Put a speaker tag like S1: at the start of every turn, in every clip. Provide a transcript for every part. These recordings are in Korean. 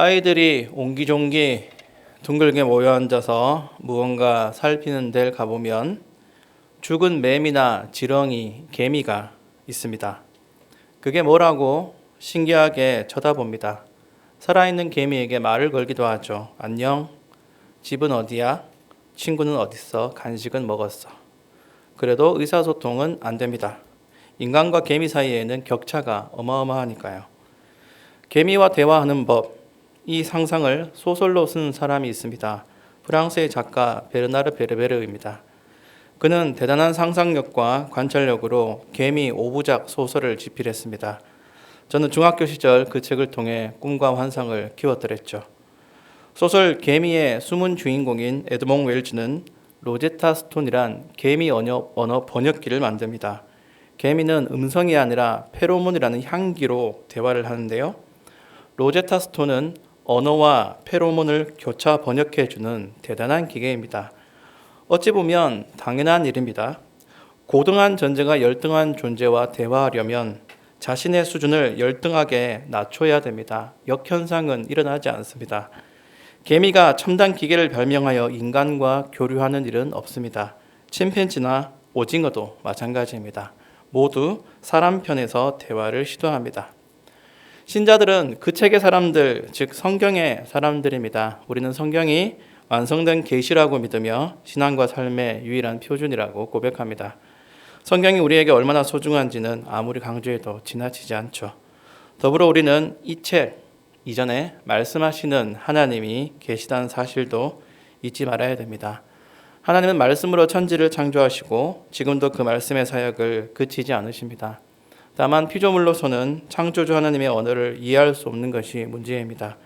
S1: 아이들이 옹기종기 둥글게 모여 앉아서 무언가 살피는 데를 가보면 죽은 매미나 지렁이, 개미가 있습니다. 그게 뭐라고 신기하게 쳐다봅니다. 살아있는 개미에게 말을 걸기도 하죠. 안녕, 집은 어디야? 친구는 어딨어? 간식은 먹었어? 그래도 의사소통은 안 됩니다. 인간과 개미 사이에는 격차가 어마어마하니까요. 개미와 대화하는 법, 이 상상을 소설로 쓴 사람이 있습니다. 프랑스의 작가 베르나르 베르베르입니다. 그는 대단한 상상력과 관찰력으로 개미 5부작 소설을 집필했습니다. 저는 중학교 시절 그 책을 통해 꿈과 환상을 키웠더랬죠. 소설 개미의 숨은 주인공인 에드몽 웰즈는 로제타 스톤이란 개미 언어 번역기를 만듭니다. 개미는 음성이 아니라 페로몬이라는 향기로 대화를 하는데요. 로제타 스톤은 언어와 페로몬을 교차 번역해주는 대단한 기계입니다. 어찌 보면 당연한 일입니다. 고등한 존재가 열등한 존재와 대화하려면 자신의 수준을 열등하게 낮춰야 됩니다. 역현상은 일어나지 않습니다. 개미가 첨단 기계를 발명하여 인간과 교류하는 일은 없습니다. 침팬지나 오징어도 마찬가지입니다. 모두 사람 편에서 대화를 시도합니다. 신자들은 그 책의 사람들, 즉 성경의 사람들입니다. 우리는 성경이 완성된 계시라고 믿으며 신앙과 삶의 유일한 표준이라고 고백합니다. 성경이 우리에게 얼마나 소중한지는 아무리 강조해도 지나치지 않죠. 더불어 우리는 이 책 이전에 말씀하시는 하나님이 계시다는 사실도 잊지 말아야 됩니다. 하나님은 말씀으로 천지를 창조하시고 지금도 그 말씀의 사역을 그치지 않으십니다. 다만 피조물로서는 창조주 하나님의 언어를 이해할 수 없는 것이 문제입니다.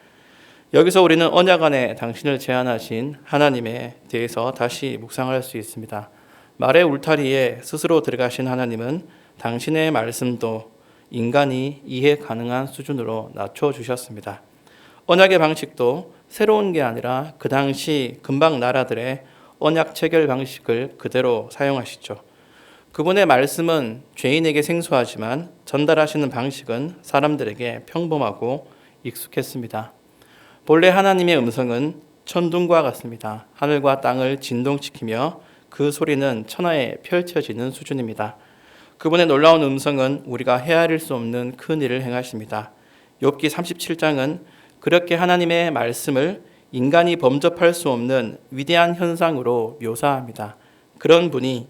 S1: 여기서 우리는 언약 안에 당신을 제안하신 하나님에 대해서 다시 묵상할 수 있습니다. 말의 울타리에 스스로 들어가신 하나님은 당신의 말씀도 인간이 이해 가능한 수준으로 낮춰주셨습니다. 언약의 방식도 새로운 게 아니라 그 당시 근방 나라들의 언약 체결 방식을 그대로 사용하시죠. 그분의 말씀은 죄인에게 생소하지만 전달하시는 방식은 사람들에게 평범하고 익숙했습니다. 본래 하나님의 음성은 천둥과 같습니다. 하늘과 땅을 진동시키며 그 소리는 천하에 펼쳐지는 수준입니다. 그분의 놀라운 음성은 우리가 헤아릴 수 없는 큰 일을 행하십니다. 욥기 37장은 그렇게 하나님의 말씀을 인간이 범접할 수 없는 위대한 현상으로 묘사합니다. 그런 분이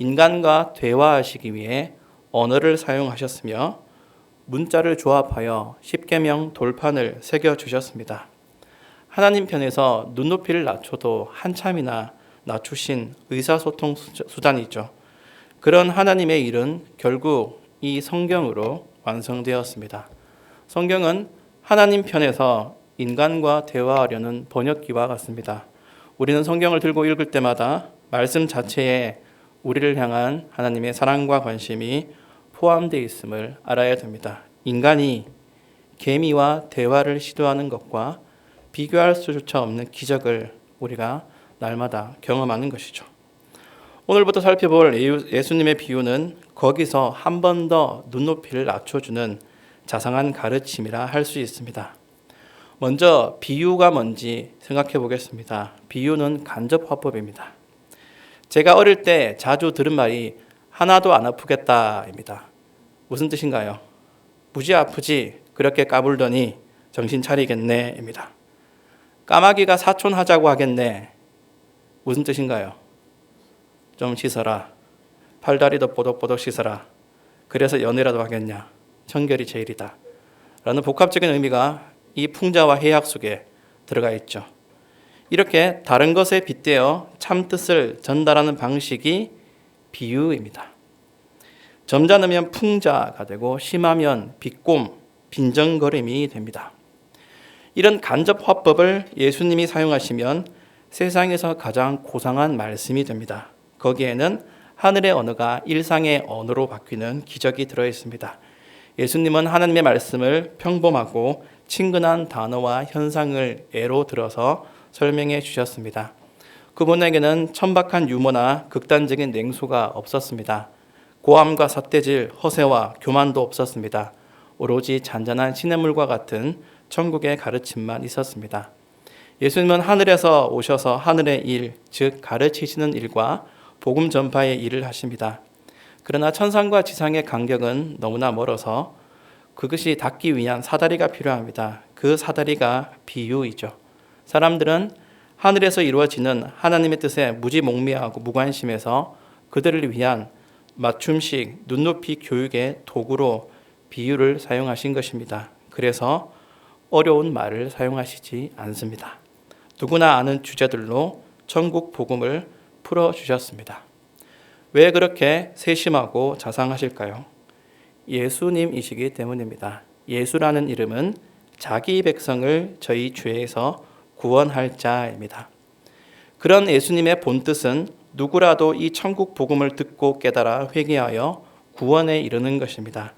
S1: 인간과 대화하시기 위해 언어를 사용하셨으며 문자를 조합하여 십계명 돌판을 새겨주셨습니다. 하나님 편에서 눈높이를 낮춰도 한참이나 낮추신 의사소통 수단이죠. 그런 하나님의 일은 결국 이 성경으로 완성되었습니다. 성경은 하나님 편에서 인간과 대화하려는 번역기와 같습니다. 우리는 성경을 들고 읽을 때마다 말씀 자체에 우리를 향한 하나님의 사랑과 관심이 포함되어 있음을 알아야 됩니다. 인간이 개미와 대화를 시도하는 것과 비교할 수조차 없는 기적을 우리가 날마다 경험하는 것이죠. 오늘부터 살펴볼 예수님의 비유는 거기서 한 번 더 눈높이를 낮춰주는 자상한 가르침이라 할 수 있습니다. 먼저 비유가 뭔지 생각해 보겠습니다. 비유는 간접화법입니다. 제가 어릴 때 자주 들은 말이 하나도 안 아프겠다입니다. 무슨 뜻인가요? 무지 아프지 그렇게 까불더니 정신 차리겠네입니다. 까마귀가 사촌하자고 하겠네. 무슨 뜻인가요? 좀 씻어라. 팔다리도 뽀독뽀독 씻어라. 그래서 연애라도 하겠냐. 청결이 제일이다. 라는 복합적인 의미가 이 풍자와 해약 속에 들어가 있죠. 이렇게 다른 것에 빗대어 참뜻을 전달하는 방식이 비유입니다. 점잖으면 풍자가 되고 심하면 비꼼, 빈정거림이 됩니다. 이런 간접 화법을 예수님이 사용하시면 세상에서 가장 고상한 말씀이 됩니다. 거기에는 하늘의 언어가 일상의 언어로 바뀌는 기적이 들어있습니다. 예수님은 하나님의 말씀을 평범하고 친근한 단어와 현상을 예로 들어서 설명해 주셨습니다. 그분에게는 천박한 유머나 극단적인 냉소가 없었습니다. 고함과 삿대질, 허세와 교만도 없었습니다. 오로지 잔잔한 시냇물과 같은 천국의 가르침만 있었습니다. 예수님은 하늘에서 오셔서 하늘의 일, 즉 가르치시는 일과 복음 전파의 일을 하십니다. 그러나 천상과 지상의 간격은 너무나 멀어서 그것이 닿기 위한 사다리가 필요합니다. 그 사다리가 비유이죠. 사람들은 하늘에서 이루어지는 하나님의 뜻에 무지몽매하고 무관심해서 그들을 위한 맞춤식 눈높이 교육의 도구로 비유를 사용하신 것입니다. 그래서 어려운 말을 사용하시지 않습니다. 누구나 아는 주제들로 천국 복음을 풀어주셨습니다. 왜 그렇게 세심하고 자상하실까요? 예수님이시기 때문입니다. 예수라는 이름은 자기 백성을 저희 죄에서 구원할 자입니다. 그런 예수님의 본뜻은 누구라도 이 천국 복음을 듣고 깨달아 회개하여 구원에 이르는 것입니다.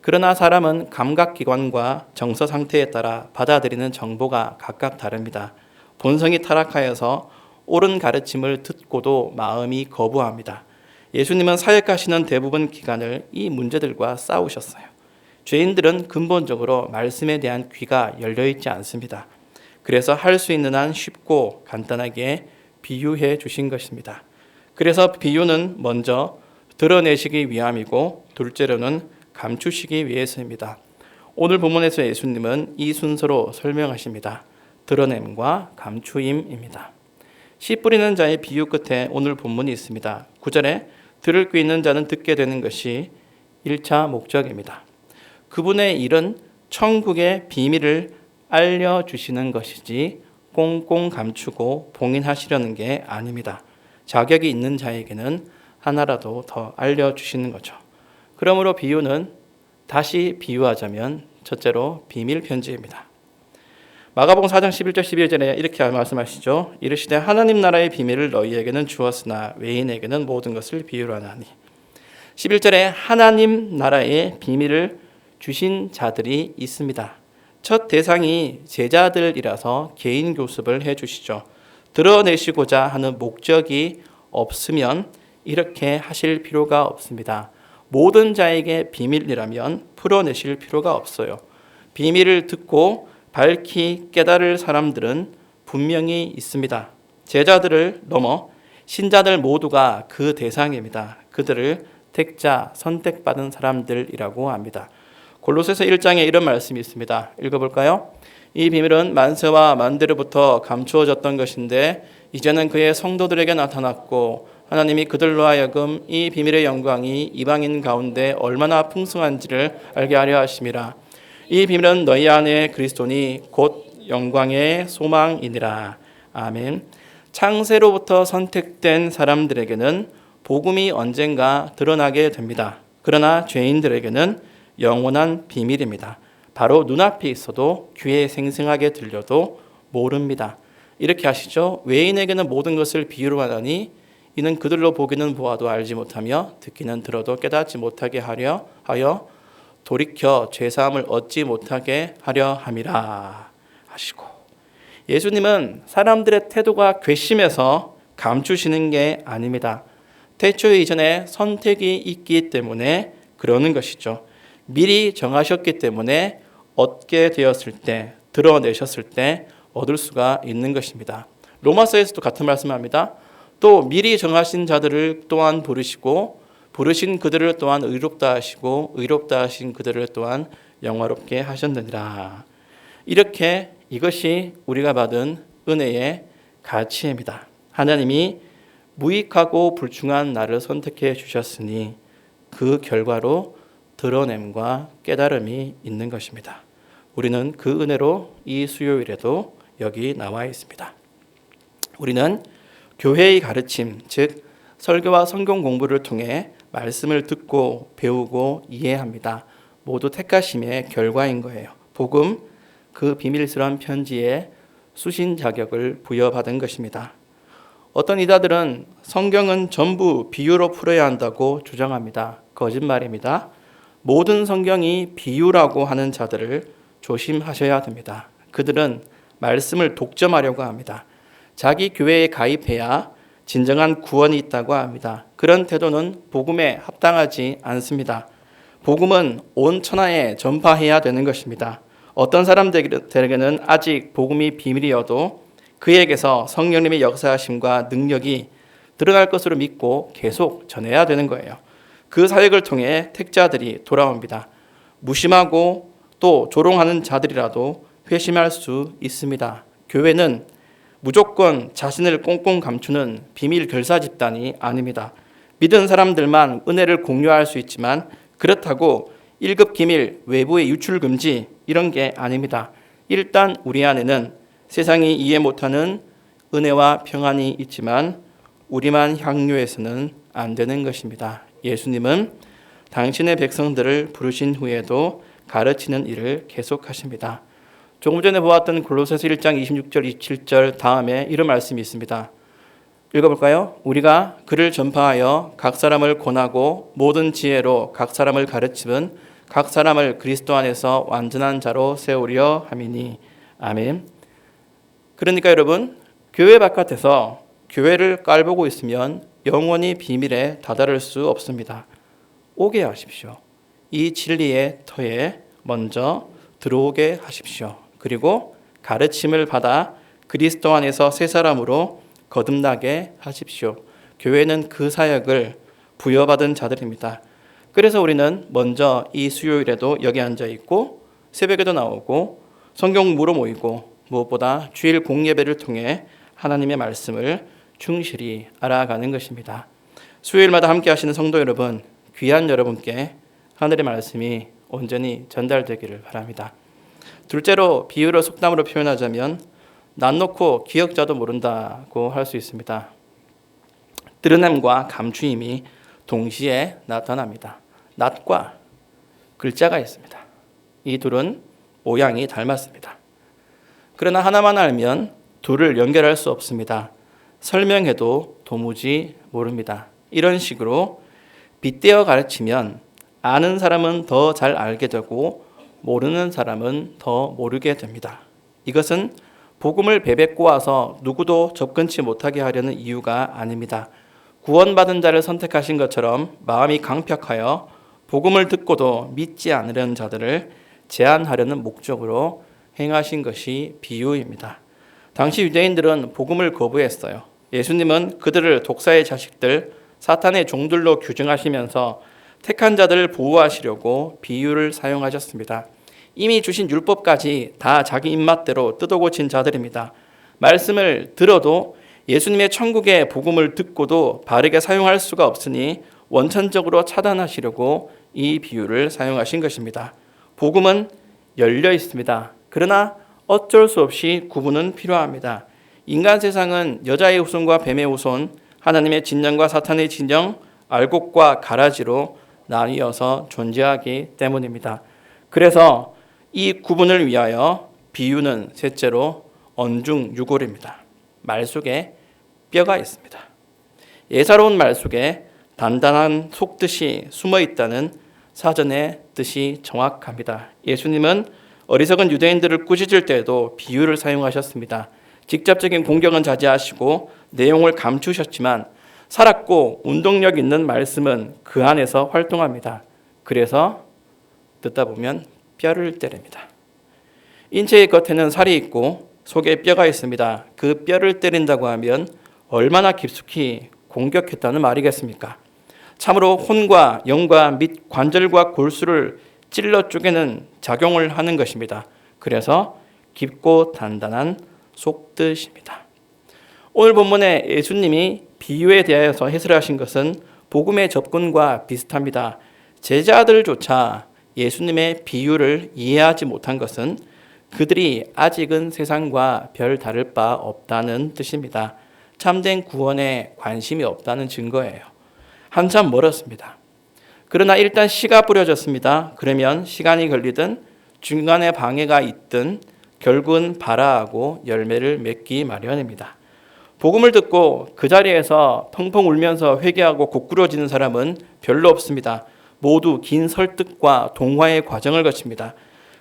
S1: 그러나 사람은 감각기관과 정서 상태에 따라 받아들이는 정보가 각각 다릅니다. 본성이 타락하여서 옳은 가르침을 듣고도 마음이 거부합니다. 예수님은 사역하시는 대부분 기간을 이 문제들과 싸우셨어요. 죄인들은 근본적으로 말씀에 대한 귀가 열려있지 않습니다. 그래서 할 수 있는 한 쉽고 간단하게 비유해 주신 것입니다. 그래서 비유는 먼저 드러내시기 위함이고 둘째로는 감추시기 위해서입니다. 오늘 본문에서 예수님은 이 순서로 설명하십니다. 드러냄과 감추임입니다. 씨 뿌리는 자의 비유 끝에 오늘 본문이 있습니다. 9절에 들을 귀 있는 자는 듣게 되는 것이 1차 목적입니다. 그분의 일은 천국의 비밀을 알려주시는 것이지 꽁꽁 감추고 봉인하시려는 게 아닙니다. 자격이 있는 자에게는 하나라도 더 알려주시는 거죠. 그러므로 비유는 다시 비유하자면 첫째로 비밀 편지입니다. 마가복음 4장 11절 12절에 이렇게 말씀하시죠. 이르시되 하나님 나라의 비밀을 너희에게는 주었으나 외인에게는 모든 것을 비유로 하나니. 11절에 하나님 나라의 비밀을 주신 자들이 있습니다. 첫 대상이 제자들이라서 개인 교습을 해주시죠. 드러내시고자 하는 목적이 없으면 이렇게 하실 필요가 없습니다. 모든 자에게 비밀이라면 풀어내실 필요가 없어요. 비밀을 듣고 밝히 깨달을 사람들은 분명히 있습니다. 제자들을 넘어 신자들 모두가 그 대상입니다. 그들을 택자, 선택받은 사람들이라고 합니다. 골로새서 1장에 이런 말씀이 있습니다. 읽어볼까요? 이 비밀은 만세와 만대로부터 감추어졌던 것인데 이제는 그의 성도들에게 나타났고 하나님이 그들로 하여금 이 비밀의 영광이 이방인 가운데 얼마나 풍성한지를 알게 하려 하심이라. 이 비밀은 너희 안에 그리스도니 곧 영광의 소망이니라. 아멘. 창세로부터 선택된 사람들에게는 복음이 언젠가 드러나게 됩니다. 그러나 죄인들에게는 영원한 비밀입니다. 바로 눈앞에 있어도 귀에 생생하게 들려도 모릅니다. 이렇게 하시죠. 외인에게는 모든 것을 비유로 하나니 이는 그들로 보기는 보아도 알지 못하며 듣기는 들어도 깨닫지 못하게 하여 돌이켜 죄사함을 얻지 못하게 하려 함이라 하시고, 예수님은 사람들의 태도가 괘씸해서 감추시는 게 아닙니다. 태초 이전에 선택이 있기 때문에 그러는 것이죠. 미리 정하셨기 때문에 얻게 되었을 때, 드러내셨을 때 얻을 수가 있는 것입니다. 로마서에서도 같은 말씀합니다. 또 미리 정하신 자들을 또한 부르시고 부르신 그들을 또한 의롭다 하시고 의롭다 하신 그들을 또한 영화롭게 하셨느니라. 이렇게 이것이 우리가 받은 은혜의 가치입니다. 하나님이 무익하고 불충한 나를 선택해 주셨으니 그 결과로 드러냄과 깨달음이 있는 것입니다. 우리는 그 은혜로 이 수요일에도 여기 나와 있습니다. 우리는 교회의 가르침, 즉 설교와 성경 공부를 통해 말씀을 듣고 배우고 이해합니다. 모두 택하심의 결과인 거예요. 복음, 그 비밀스러운 편지에 수신 자격을 부여받은 것입니다. 어떤 이다들은 성경은 전부 비유로 풀어야 한다고 주장합니다. 거짓말입니다. 모든 성경이 비유라고 하는 자들을 조심하셔야 됩니다. 그들은 말씀을 독점하려고 합니다. 자기 교회에 가입해야 진정한 구원이 있다고 합니다. 그런 태도는 복음에 합당하지 않습니다. 복음은 온 천하에 전파해야 되는 것입니다. 어떤 사람들에게는 아직 복음이 비밀이어도 그에게서 성령님의 역사하심과 능력이 드러날 것으로 믿고 계속 전해야 되는 거예요. 그 사역을 통해 택자들이 돌아옵니다. 무심하고 또 조롱하는 자들이라도 회심할 수 있습니다. 교회는 무조건 자신을 꽁꽁 감추는 비밀 결사 집단이 아닙니다. 믿은 사람들만 은혜를 공유할 수 있지만 그렇다고 1급 기밀, 외부의 유출 금지 이런 게 아닙니다. 일단 우리 안에는 세상이 이해 못하는 은혜와 평안이 있지만 우리만 향유해서는 안 되는 것입니다. 예수님은 당신의 백성들을 부르신 후에도 가르치는 일을 계속하십니다. 조금 전에 보았던 골로새서 1장 26절, 27절 다음에 이런 말씀이 있습니다. 읽어볼까요? 우리가 그를 전파하여 각 사람을 권하고 모든 지혜로 각 사람을 가르치면 각 사람을 그리스도 안에서 완전한 자로 세우려 함이니. 아멘. 그러니까 여러분, 교회 바깥에서 교회를 깔보고 있으면 영원히 비밀에 다다를 수 없습니다. 오게 하십시오. 이 진리의 터에 먼저 들어오게 하십시오. 그리고 가르침을 받아 그리스도 안에서 새 사람으로 거듭나게 하십시오. 교회는 그 사역을 부여받은 자들입니다. 그래서 우리는 먼저 이 수요일에도 여기 앉아 있고 새벽에도 나오고 성경 물어 모이고 무엇보다 주일 공예배를 통해 하나님의 말씀을 충실히 알아가는 것입니다. 수요일마다 함께 하시는 성도 여러분, 귀한 여러분께 하늘의 말씀이 온전히 전달되기를 바랍니다. 둘째로 비유를 속담으로 표현하자면 낯 놓고 기억자도 모른다고 할 수 있습니다. 드러냄과 감추임이 동시에 나타납니다. 낯과 글자가 있습니다. 이 둘은 모양이 닮았습니다. 그러나 하나만 알면 둘을 연결할 수 없습니다. 설명해도 도무지 모릅니다. 이런 식으로 빗대어 가르치면 아는 사람은 더 잘 알게 되고 모르는 사람은 더 모르게 됩니다. 이것은 복음을 베베 꼬아서 누구도 접근치 못하게 하려는 이유가 아닙니다. 구원받은 자를 선택하신 것처럼 마음이 강팍하여 복음을 듣고도 믿지 않으려는 자들을 제한하려는 목적으로 행하신 것이 비유입니다. 당시 유대인들은 복음을 거부했어요. 예수님은 그들을 독사의 자식들, 사탄의 종들로 규정하시면서 택한 자들을 보호하시려고 비유를 사용하셨습니다. 이미 주신 율법까지 다 자기 입맛대로 뜯어고친 자들입니다. 말씀을 들어도 예수님의 천국의 복음을 듣고도 바르게 사용할 수가 없으니 원천적으로 차단하시려고 이 비유를 사용하신 것입니다. 복음은 열려 있습니다. 그러나 어쩔 수 없이 구분은 필요합니다. 인간 세상은 여자의 후손과 뱀의 후손, 하나님의 진영과 사탄의 진영, 알곡과 가라지로 나뉘어서 존재하기 때문입니다. 그래서 이 구분을 위하여 비유는 셋째로 언중유골입니다. 말 속에 뼈가 있습니다. 예사로운 말 속에 단단한 속뜻이 숨어 있다는 사전의 뜻이 정확합니다. 예수님은 어리석은 유대인들을 꾸짖을 때에도 비유를 사용하셨습니다. 직접적인 공격은 자제하시고 내용을 감추셨지만 살았고 운동력 있는 말씀은 그 안에서 활동합니다. 그래서 듣다 보면 뼈를 때립니다. 인체의 겉에는 살이 있고 속에 뼈가 있습니다. 그 뼈를 때린다고 하면 얼마나 깊숙이 공격했다는 말이겠습니까? 참으로 혼과 영과 및 관절과 골수를 찔러 쪼개는 작용을 하는 것입니다. 그래서 깊고 단단한 속뜻입니다. 오늘 본문에 예수님이 비유에 대하여서 해설하신 것은 복음의 접근과 비슷합니다. 제자들조차 예수님의 비유를 이해하지 못한 것은 그들이 아직은 세상과 별 다를 바 없다는 뜻입니다. 참된 구원에 관심이 없다는 증거예요. 한참 멀었습니다. 그러나 일단 씨가 뿌려졌습니다. 그러면 시간이 걸리든 중간에 방해가 있든 결국은 발아하고 열매를 맺기 마련입니다. 복음을 듣고 그 자리에서 펑펑 울면서 회개하고 고꾸러지는 사람은 별로 없습니다. 모두 긴 설득과 동화의 과정을 거칩니다.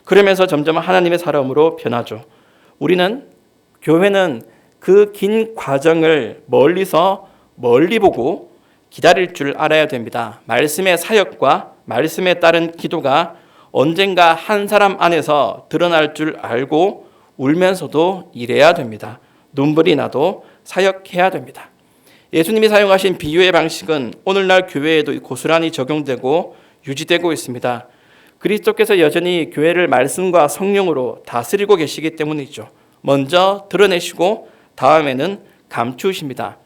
S1: 그러면서 점점 하나님의 사람으로 변하죠. 교회는 그 긴 과정을 멀리 보고 기다릴 줄 알아야 됩니다. 말씀의 사역과 말씀에 따른 기도가 언젠가 한 사람 안에서 드러날 줄 알고 울면서도 일해야 됩니다. 눈물이 나도 사역해야 됩니다. 예수님이 사용하신 비유의 방식은 오늘날 교회에도 고스란히 적용되고 유지되고 있습니다. 그리스도께서 여전히 교회를 말씀과 성령으로 다스리고 계시기 때문이죠. 먼저 드러내시고 다음에는 감추십니다.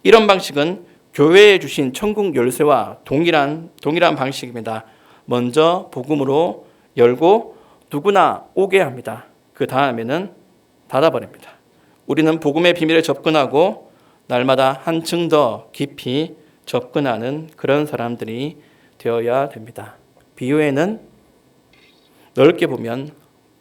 S1: 이런 방식은 교회에 주신 천국 열쇠와 동일한 방식입니다. 먼저 복음으로 열고 누구나 오게 합니다. 그 다음에는 닫아버립니다. 우리는 복음의 비밀에 접근하고 날마다 한층 더 깊이 접근하는 그런 사람들이 되어야 됩니다. 비유에는 넓게 보면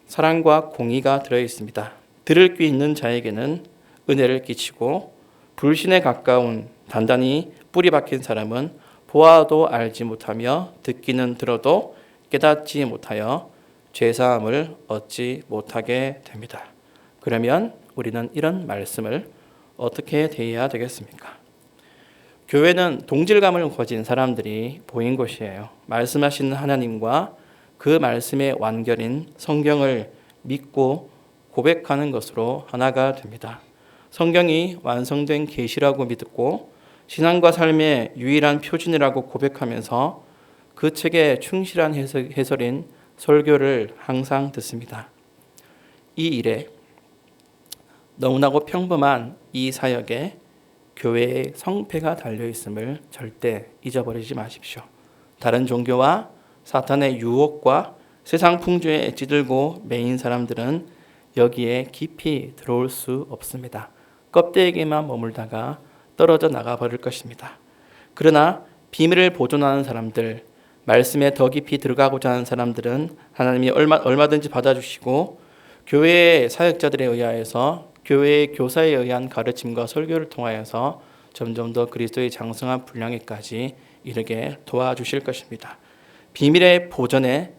S1: 사랑과 공의가 들어 있습니다. 들을 귀 있는 자에게는 은혜를 끼치고 불신에 가까운 단단히 뿌리 박힌 사람은 보아도 알지 못하며 듣기는 들어도 깨닫지 못하여 죄사함을 얻지 못하게 됩니다. 그러면 우리는 이런 말씀을 어떻게 대해야 되겠습니까? 교회는 동질감을 가진 사람들이 모인 곳이에요. 말씀하시는 하나님과 그 말씀의 완결인 성경을 믿고 고백하는 것으로 하나가 됩니다. 성경이 완성된 계시라고 믿고 신앙과 삶의 유일한 표준이라고 고백하면서 그 책의 충실한 해설인 설교를 항상 듣습니다. 이 일에 너무나도 평범한 이 사역에 교회의 성패가 달려있음을 절대 잊어버리지 마십시오. 다른 종교와 사탄의 유혹과 세상 풍조에 찌들고 매인 사람들은 여기에 깊이 들어올 수 없습니다. 껍데기에만 머물다가 떨어져 나가버릴 것입니다. 그러나 비밀을 보존하는 사람들, 말씀에 더 깊이 들어가고자 하는 사람들은 하나님이 얼마든지 받아주시고 교회의 사역자들에 의하여서 교회의 교사에 의한 가르침과 설교를 통하여서 점점 더 그리스도의 장성한 분량에까지 이르게 도와주실 것입니다. 비밀의 보존에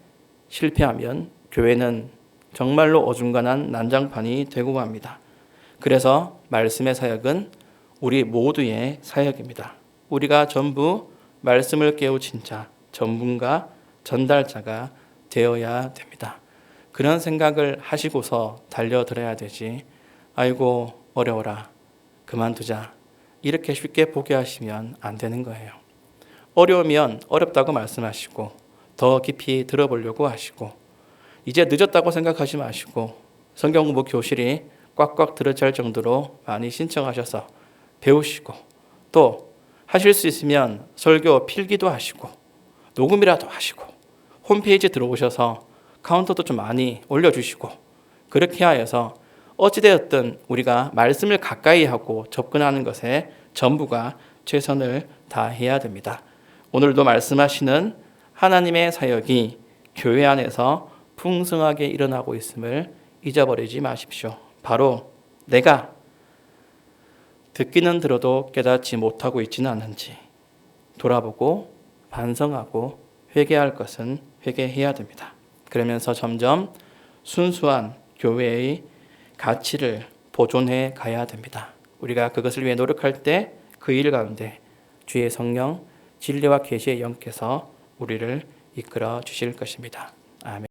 S1: 실패하면 교회는 정말로 어중간한 난장판이 되고 맙니다. 그래서 말씀의 사역은 우리 모두의 사역입니다. 우리가 전부 말씀을 깨우친 자, 전문가, 전달자가 되어야 됩니다. 그런 생각을 하시고서 달려들어야 되지, 아이고 어려워라, 그만두자, 이렇게 쉽게 포기하시면 안 되는 거예요. 어려우면 어렵다고 말씀하시고 더 깊이 들어보려고 하시고 이제 늦었다고 생각하지 마시고 성경 공부 교실이 꽉꽉 들어찰 정도로 많이 신청하셔서 배우시고 또 하실 수 있으면 설교 필기도 하시고 녹음이라도 하시고 홈페이지 들어오셔서 카운터도 좀 많이 올려주시고 그렇게 하여서 어찌되었든 우리가 말씀을 가까이 하고 접근하는 것에 전부가 최선을 다해야 됩니다. 오늘도 말씀하시는 하나님의 사역이 교회 안에서 풍성하게 일어나고 있음을 잊어버리지 마십시오. 바로 내가 듣기는 들어도 깨닫지 못하고 있지는 않은지 돌아보고 반성하고 회개할 것은 회개해야 됩니다. 그러면서 점점 순수한 교회의 가치를 보존해 가야 됩니다. 우리가 그것을 위해 노력할 때 그 일 가운데 주의 성령, 진리와 계시의 영께서 우리를 이끌어 주실 것입니다. 아멘.